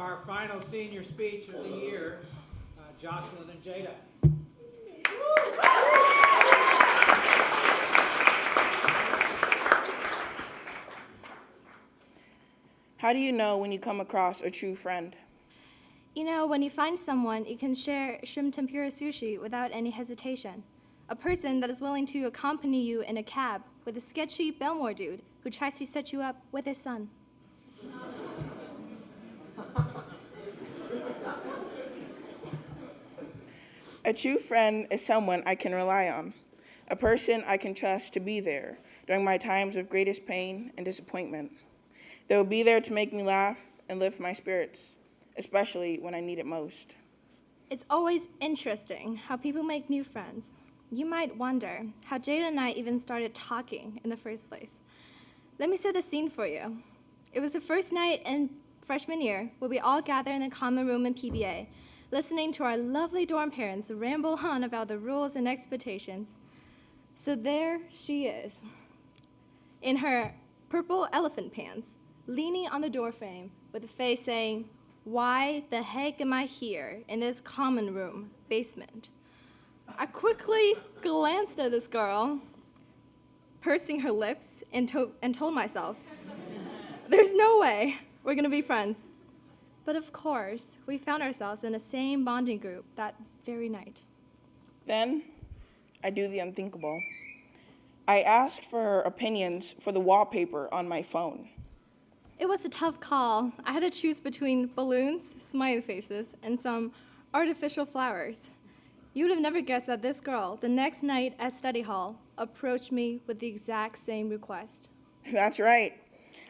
our final senior speech of the year, Joselin and Jayda. How do you know when you come across a true friend? You know, when you find someone, you can share shrimp tempura sushi without any hesitation. A person that is willing to accompany you in a cab with a sketchy Belmore dude who tries to set you up with his son. A true friend is someone I can rely on, a person I can trust to be there during my times of greatest pain and disappointment. They will be there to make me laugh and lift my spirits, especially when I need it most. It's always interesting how people make new friends. You might wonder how Jayda and I even started talking in the first place. Let me set the scene for you. It was the first night in freshman year where we all gathered in the common room in PBA, listening to our lovely dorm parents ramble on about the rules and expectations. So there she is, in her purple elephant pants, leaning on the doorframe with a face saying, "Why the heck am I here in this common room basement?" I quickly glanced at this girl, pursing her lips, and told myself, there's no way we're gonna be friends. But of course, we found ourselves in the same bonding group that very night. Then, I do the unthinkable. I asked for her opinions for the wallpaper on my phone. It was a tough call. I had to choose between balloons, smiley faces, and some artificial flowers. You would have never guessed that this girl, the next night at study hall, approached me with the exact same request. That's right.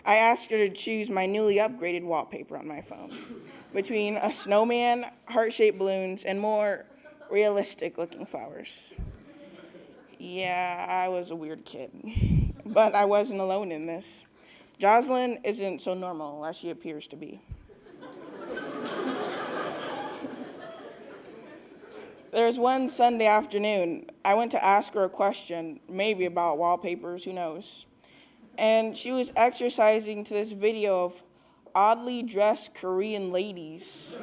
I asked her to choose my newly upgraded wallpaper on my phone between a snowman, heart-shaped balloons, and more realistic-looking flowers. Yeah, I was a weird kid, but I wasn't alone in this. Joselin isn't so normal as she appears to be. There's one Sunday afternoon, I went to ask her a question, maybe about wallpapers, who knows. And she was exercising to this video of oddly dressed Korean ladies.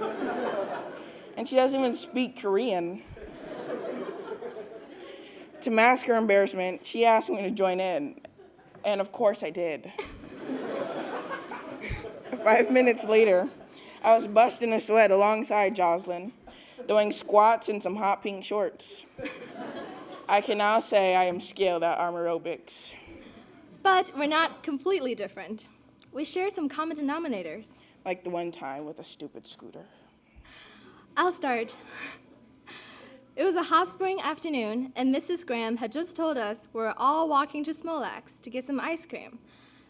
And she doesn't even speak Korean. To mask her embarrassment, she asked me to join in, and of course I did. 5 minutes later, I was busting a sweat alongside Joselin, doing squats in some hot pink shorts. I can now say I am skilled at arm aerobics. But we're not completely different. We share some common denominators. Like the one time with a stupid scooter. I'll start. It was a hot spring afternoon, and Mrs. Graham had just told us we're all walking to Smolax to get some ice cream.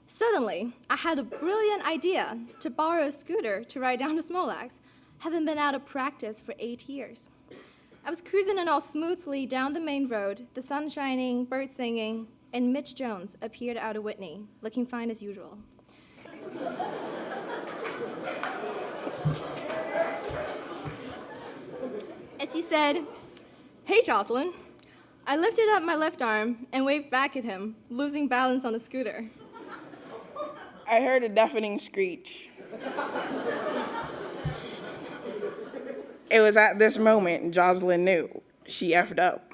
Suddenly, I had a brilliant idea to borrow a scooter to ride down to Smolax, having been out of practice for 8 years. I was cruising it all smoothly down the main road, the sun shining, birds singing, and Mitch Jones appeared out of Whitney, looking fine as usual. As he said, "Hey, Joselin." I lifted up my left arm and waved back at him, losing balance on the scooter. I heard a deafening screech. It was at this moment Joselin knew she effed up.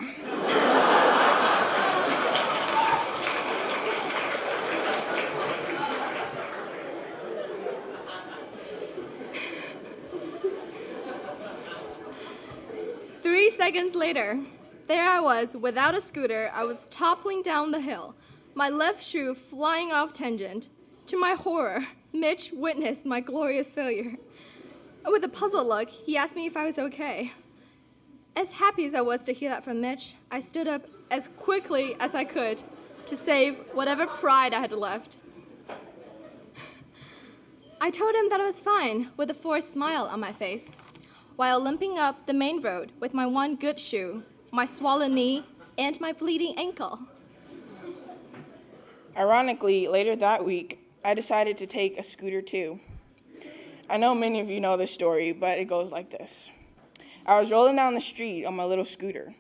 Seconds later, there I was, without a scooter. I was toppling down the hill, my left shoe flying off tangent. To my horror, Mitch witnessed my glorious failure. With a puzzled look, he asked me if I was okay. As happy as I was to hear that from Mitch, I stood up as quickly as I could to save whatever pride I had left. I told him that I was fine, with a forced smile on my face, while limping up the main road with my one good shoe, my swollen knee, and my bleeding ankle. Ironically, later that week, I decided to take a scooter too. I know many of you know this story, but it goes like this. I was rolling down the street on my little scooter,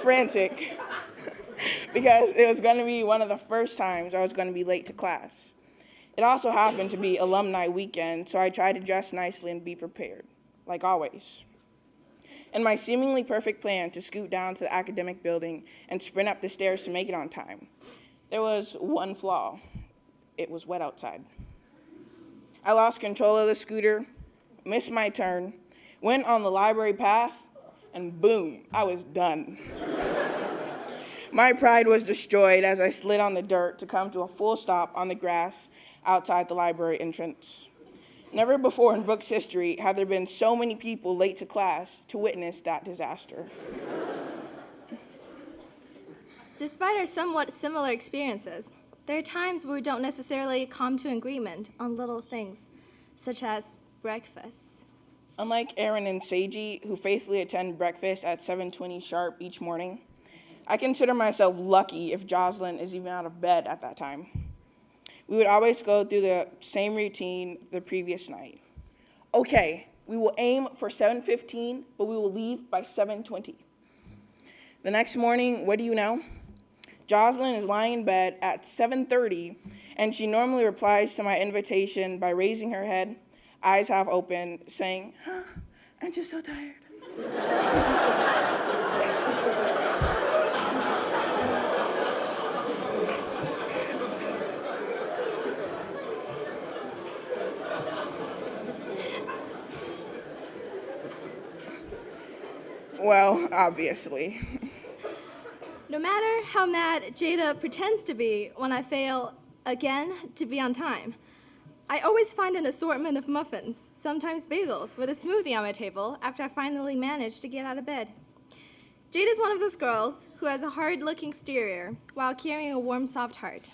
frantic, because it was going to be one of the first times I was going to be late to class. It also happened to be alumni weekend, so I tried to dress nicely and be prepared, like always. In my seemingly perfect plan to scoot down to the academic building and sprint up the stairs to make it on time, there was one flaw. It was wet outside. I lost control of the scooter, missed my turn, went on the library path, and boom, I was done. My pride was destroyed as I slid on the dirt to come to a full stop on the grass outside the library entrance. Never before in Brooks history had there been so many people late to class to witness that disaster. Despite our somewhat similar experiences, there are times where we don't necessarily come to agreement on little things, such as breakfast. Unlike Aaron and Seiji, who faithfully attend breakfast at 7:20 sharp each morning, I consider myself lucky if Joselin is even out of bed at that time. We would always go through the same routine the previous night. Okay, we will aim for 7:15, but we will leave by 7:20. The next morning, what do you know? Joselin is lying in bed at 7:30, and she normally replies to my invitation by raising her head, eyes half open, saying, I'm just so tired. Well, obviously. No matter how mad Jayda pretends to be when I fail again to be on time, I always find an assortment of muffins, sometimes bagels, with a smoothie on my table after I finally manage to get out of bed. Jayda's one of those girls who has a hard-looking exterior while carrying a warm, soft heart.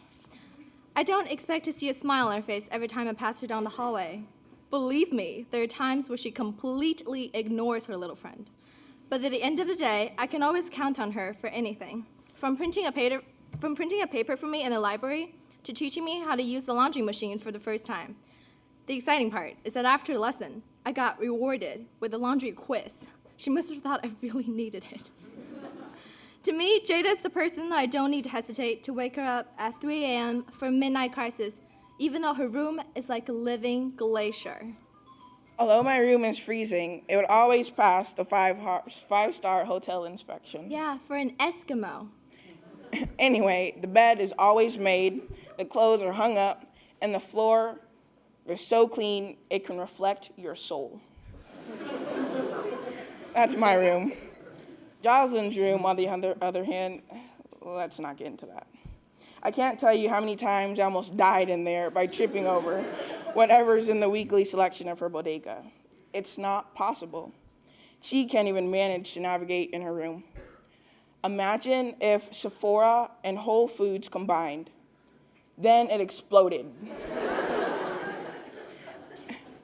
I don't expect to see a smile on her face every time I pass her down the hallway. Believe me, there are times where she completely ignores her little friend. But at the end of the day, I can always count on her for anything, from printing a paper for me in the library to teaching me how to use the laundry machine for the first time. The exciting part is that after the lesson, I got rewarded with a laundry quiz. She must have thought I really needed it. To me, Jayda is the person that I don't need to hesitate to wake her up at 3 a.m. for a midnight crisis, even though her room is like a living glacier. Although my room is freezing, it would always pass the five-star hotel inspection. Yeah, for an Eskimo. Anyway, the bed is always made, the clothes are hung up, and the floor is so clean it can reflect your soul. That's my room. Joselin's room, on the other hand, let's not get into that. I can't tell you how many times I almost died in there by tripping over whatever's in the weekly selection of her bodega. It's not possible. She can't even manage to navigate in her room. Imagine if Sephora and Whole Foods combined. Then it exploded.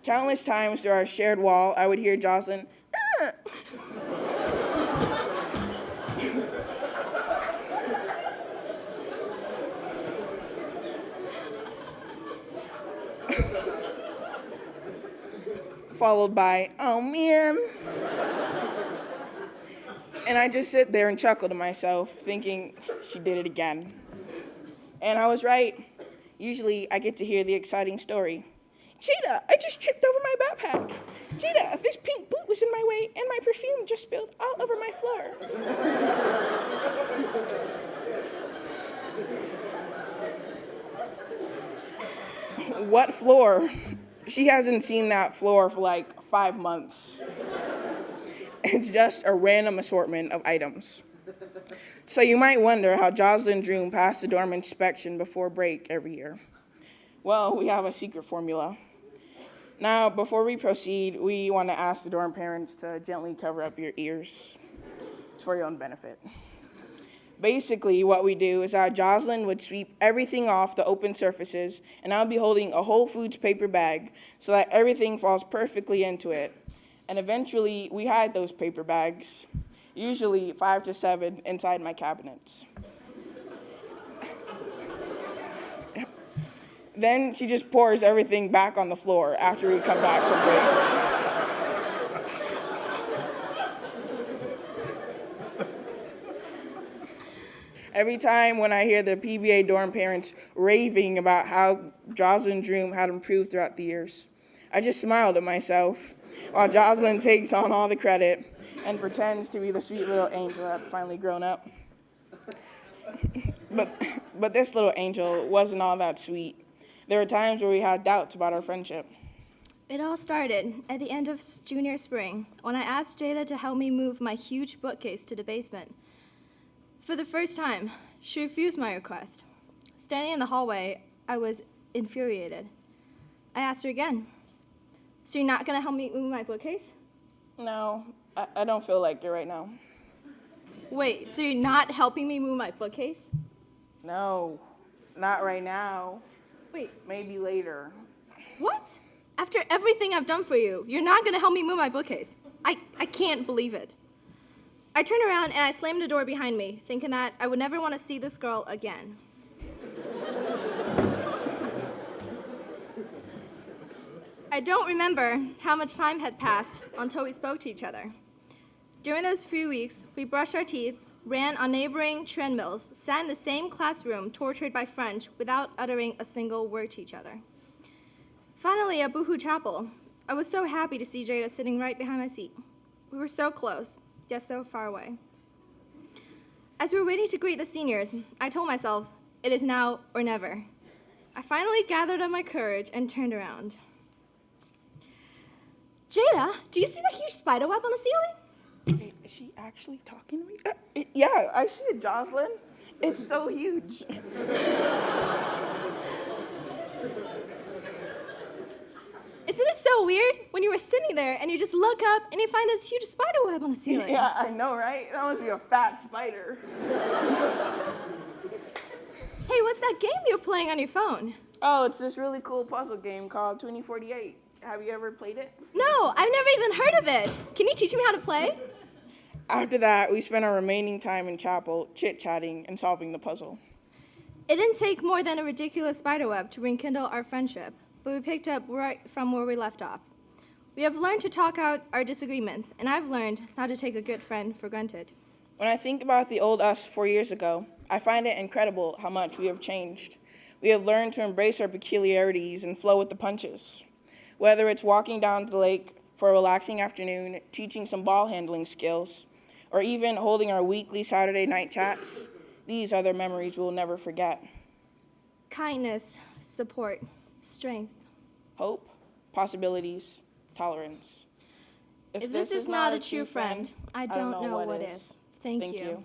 Countless times through our shared wall, I would hear Joselin, followed by, oh man. And I just sit there and chuckle to myself, thinking she did it again. And I was right. Usually I get to hear the exciting story. Jayda, I just tripped over my backpack. Jayda, this pink boot was in my way and my perfume just spilled all over my floor. What floor? She hasn't seen that floor for like 5 months. It's just a random assortment of items. So you might wonder how Joselin's room passed the dorm inspection before break every year. Well, we have a secret formula. Now, before we proceed, we want to ask the dorm parents to gently cover up your ears. It's for your own benefit. Basically, what we do is that Joselin would sweep everything off the open surfaces, and I'll be holding a Whole Foods paper bag so that everything falls perfectly into it. And eventually, we hide those paper bags, usually 5 to 7, inside my cabinets. Then she just pours everything back on the floor after we come back from break. Every time when I hear the PBA dorm parents raving about how Joselin's room had improved throughout the years, I just smile to myself while Joselin takes on all the credit and pretends to be the sweet little angel that finally grown up. But this little angel wasn't all that sweet. There were times where we had doubts about our friendship. It all started at the end of junior spring when I asked Jayda to help me move my huge bookcase to the basement. For the first time, she refused my request. Standing in the hallway, I was infuriated. I asked her again, "So you're not going to help me move my bookcase?" No, I don't feel like it right now. Wait, so you're not helping me move my bookcase? No, not right now. Wait, Maybe later. what? After everything I've done for you, you're not going to help me move my bookcase? I can't believe it. I turned around and I slammed the door behind me, thinking that I would never want to see this girl again. I don't remember how much time had passed until we spoke to each other. During those few weeks, we brushed our teeth, ran on neighboring treadmills, sat in the same classroom, tortured by French, without uttering a single word to each other. Finally, at Boohoo Chapel, I was so happy to see Jayda sitting right behind my seat. We were so close, yet so far away. As we were waiting to greet the seniors, I told myself, it is now or never. I finally gathered up my courage and turned around. Jayda, do you see the huge spider web on the ceiling? Wait, is she actually talking to me? Yeah, I see it, Joselin. It's so huge. Isn't it so weird when you were sitting there and you just look up and you find this huge spider web on the ceiling? Yeah, I know, right? That must be a fat spider. Hey, what's that game you're playing on your phone? Oh, it's this really cool puzzle game called 2048. Have you ever played it? No, I've never even heard of it. Can you teach me how to play? After that, we spent our remaining time in chapel chit-chatting and solving the puzzle. It didn't take more than a ridiculous spiderweb to rekindle our friendship, but we picked up right from where we left off. We have learned to talk out our disagreements, and I've learned not to take a good friend for granted. When I think about the old us 4 years ago, I find it incredible how much we have changed. We have learned to embrace our peculiarities and flow with the punches. Whether it's walking down to the lake for a relaxing afternoon, teaching some ball handling skills, or even holding our weekly Saturday night chats, these are the memories we'll never forget. Kindness, support, strength. Hope, possibilities, tolerance. If this is not a true friend, I don't know what is. Thank you.